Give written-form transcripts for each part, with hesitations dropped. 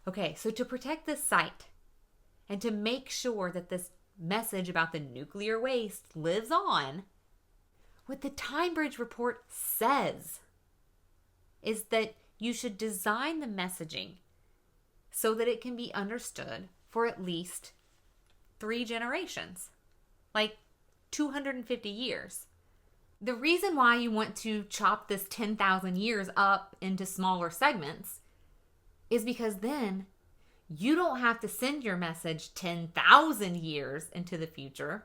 Okay, so to protect this site and to make sure that this message about the nuclear waste lives on, what the Time Bridge report says is that you should design the messaging so that it can be understood for at least 3 generations, like 250 years. The reason why you want to chop this 10,000 years up into smaller segments is because then you don't have to send your message 10,000 years into the future.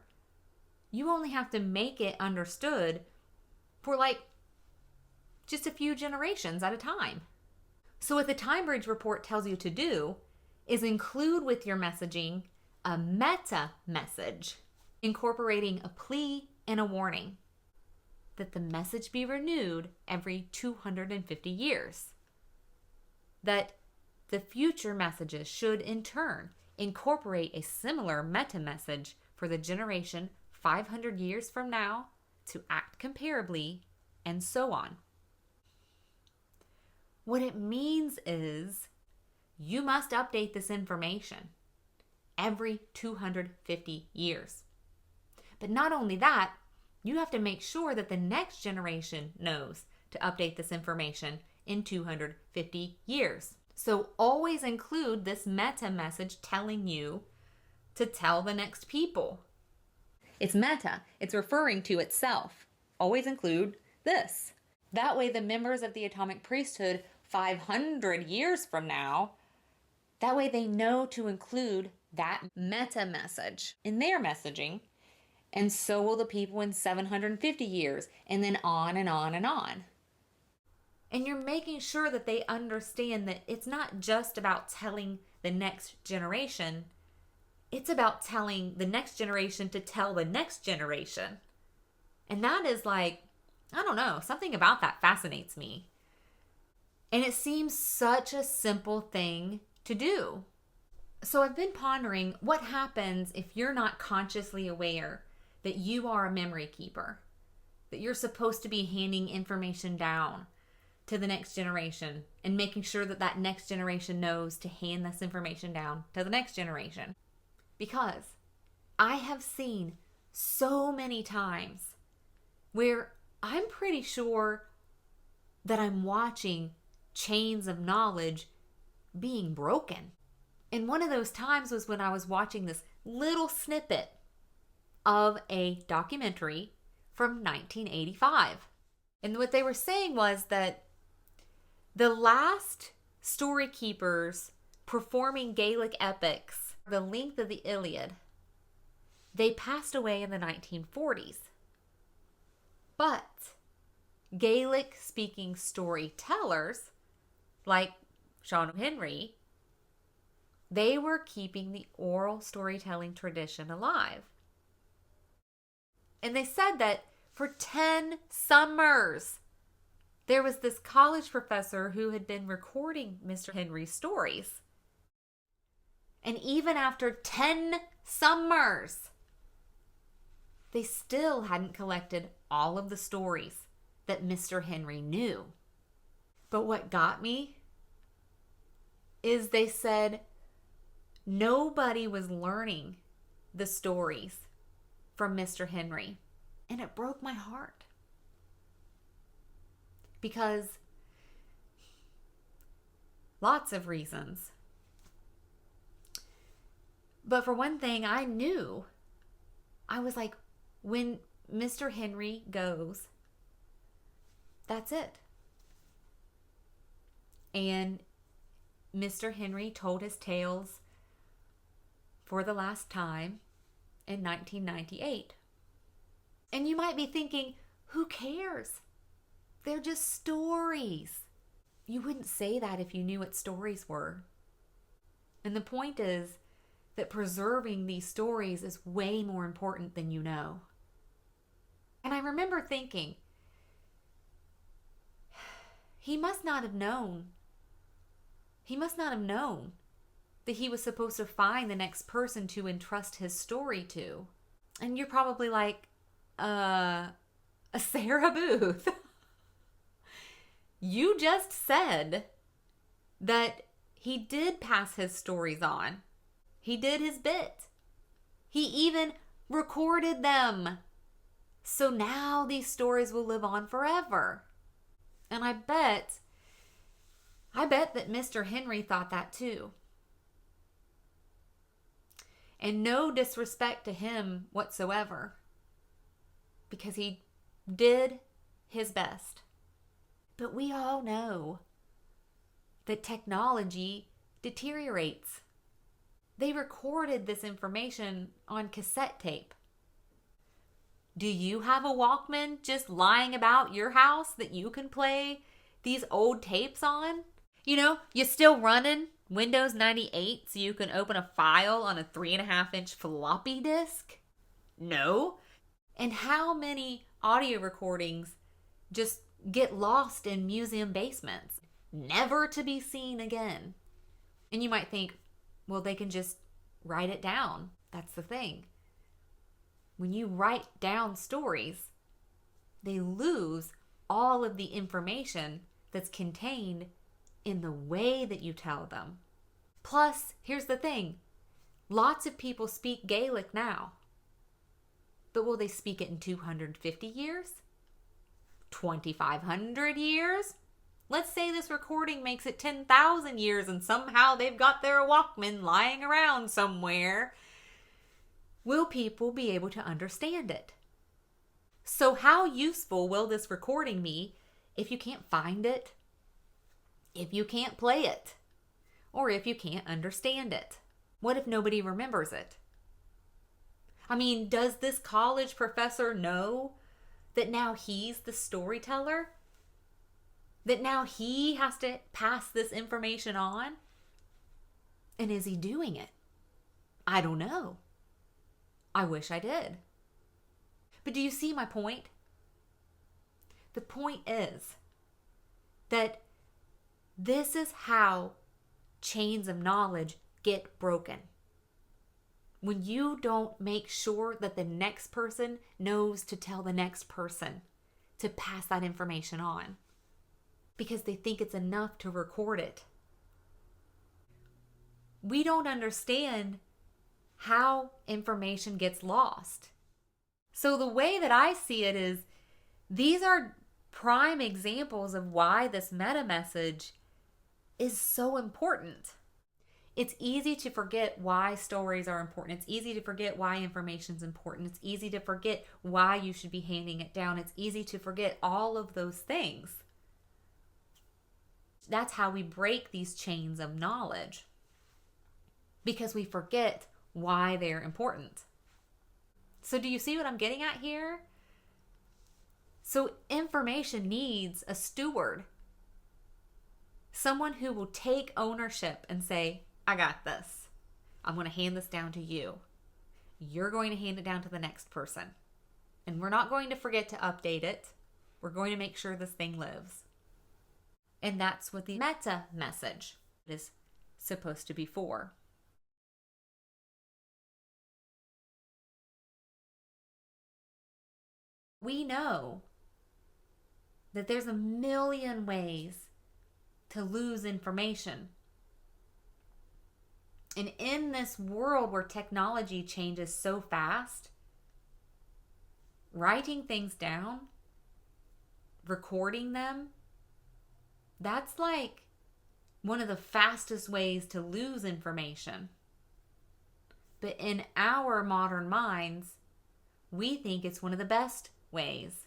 You only have to make it understood for like just a few generations at a time. So what the Time Bridge report tells you to do is include with your messaging a meta message, incorporating a plea and a warning that the message be renewed every 250 years. That the future messages should in turn incorporate a similar meta message for the generation 500 years from now to act comparably, and so on. What it means is you must update this information every 250 years. But not only that, you have to make sure that the next generation knows to update this information in 250 years. So always include this meta message telling you to tell the next people. It's meta. It's referring to itself. Always include this. That way the members of the Atomic Priesthood 500 years from now, that way they know to include that meta message in their messaging. And so will the people in 750 years, and then on and on and on. And you're making sure that they understand that it's not just about telling the next generation. It's about telling the next generation to tell the next generation. And that is like, I don't know, something about that fascinates me. And it seems such a simple thing to do. So I've been pondering what happens if you're not consciously aware that you are a memory keeper, that you're supposed to be handing information down to the next generation and making sure that that next generation knows to hand this information down to the next generation. Because I have seen so many times where I'm pretty sure that I'm watching chains of knowledge being broken. And one of those times was when I was watching this little snippet of a documentary from 1985. And what they were saying was that the last story keepers performing Gaelic epics, the length of the Iliad, they passed away in the 1940s. But Gaelic-speaking storytellers, like Sean Henry, they were keeping the oral storytelling tradition alive. And they said that for 10 summers, there was this college professor who had been recording Mr. Henry's stories. And even after 10 summers, they still hadn't collected all of the stories that Mr. Henry knew. But what got me is they said nobody was learning the stories from Mr. Henry. And it broke my heart. Because lots of reasons. But for one thing, I knew, I was like, when Mr. Henry goes, that's it. And Mr. Henry told his tales for the last time in 1998. And you might be thinking, who cares? They're just stories. You wouldn't say that if you knew what stories were. And the point is that preserving these stories is way more important than you know. And I remember thinking, he must not have known. He must not have known that he was supposed to find the next person to entrust his story to. And you're probably like, a Sarah Booth. You just said that he did pass his stories on. He did his bit. He even recorded them. So now these stories will live on forever. And I bet that Mr. Henry thought that too. And no disrespect to him whatsoever, because he did his best. But we all know that technology deteriorates. They recorded this information on cassette tape. Do you have a Walkman just lying about your house that you can play these old tapes on? You know, you're still running Windows 98 so you can open a file on a 3.5-inch floppy disk? No. And how many audio recordings just get lost in museum basements, never to be seen again? And you might think, well, they can just write it down. That's the thing. When you write down stories, they lose all of the information that's contained in the way that you tell them. Plus, here's the thing. Lots of people speak Gaelic now. But will they speak it in 250 years? 2,500 years? Let's say this recording makes it 10,000 years and somehow they've got their Walkman lying around somewhere. Will people be able to understand it? So how useful will this recording be if you can't find it, if you can't play it, or if you can't understand it? What if nobody remembers it? I mean, does this college professor know that now he's the storyteller? That now he has to pass this information on? And is he doing it? I don't know. I wish I did. But do you see my point? The point is that this is how chains of knowledge get broken. When you don't make sure that the next person knows to tell the next person to pass that information on, because they think it's enough to record it. We don't understand how information gets lost. So the way that I see it is, these are prime examples of why this meta message is so important. It's easy to forget why stories are important. It's easy to forget why information is important. It's easy to forget why you should be handing it down. It's easy to forget all of those things. That's how we break these chains of knowledge, because we forget why they're important. So do you see what I'm getting at here? So information needs a steward. Someone who will take ownership and say, I got this. I'm going to hand this down to you. You're going to hand it down to the next person. And we're not going to forget to update it. We're going to make sure this thing lives. And that's what the meta message is supposed to be for. We know that there's a million ways to lose information. And in this world where technology changes so fast, writing things down, recording them, that's like one of the fastest ways to lose information. But in our modern minds, we think it's one of the best ways.